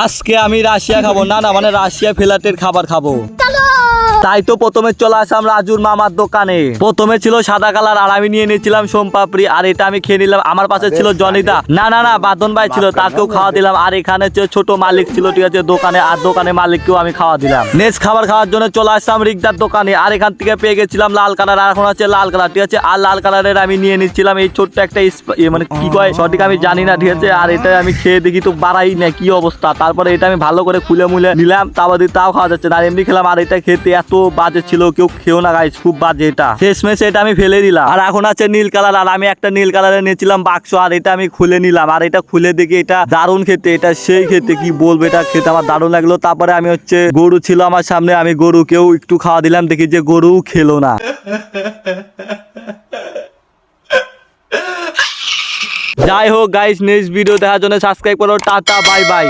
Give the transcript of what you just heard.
আজকে আমি রাশিয়া খাবো, না না মানে রাশিয়া ফ্ল্যাটের খাবার খাবো। তাই তো প্রথমে চলে আসলাম রাজুর মামার দোকানে। প্রথমে ছিল সাদা কালার আর আমি নিয়ে নিয়েছিলাম সোমপাপড়ি, আর এটা আমি খেয়ে নিলাম। আমার পাশে ছিল জনিদা, না না না বাদন ভাই ছিল, তাকেও খাওয়া দিলাম। আর এখানে ছোট মালিক ছিল, ঠিক আছে, দোকানে, আর দোকানে মালিককেও আমি খাওয়া দিলাম। নেক্সট খাবার খাওয়ার জন্য চলে আসলাম রিকদার দোকানে, আর এখান থেকে পেয়ে গেছিলাম লাল কালার, আর এখন আছে লাল কালার, ঠিক আছে। আর লাল কালারের আমি নিয়ে নিচ্ছিলাম এই ছোট্ট একটা মানে কি কয় সঠিক আমি জানি না, ঠিক আছে। আর এটা আমি খেয়ে দেখি তো বাড়াই না কি অবস্থা। তারপরে এটা আমি ভালো করে খুলে মুলে নিলাম, তাও খাওয়া যাচ্ছে না, আর এমনি খেলাম। আর এটা খেতে এত বাজে ছিল, কেউ খেও না গাইস, খুব বাজে। এটা শেষমেশ এটা আমি ফেলে দিলাম। আর এখন আছে নীল কালার, আর আমি একটা নীল কালারের নিয়েছিলাম বাক্স, আর এটা আমি খুলে নিলাম। আর এটা খুলে দেখি এটা দারুণ খেতে, এটা সেই খেতে কি বলবো, এটা খেতে আমার দারুণ লাগলো। তারপরে আমি গরু ছিল আমার সামনে, আমি গরুকেও একটু খাওয়া দিলাম, দেখি যে গরু খেলো না। যাই হোক গাইস, নেক্সট ভিডিও দেখার জন্য সাবস্ক্রাইব করো। Tata bye bye.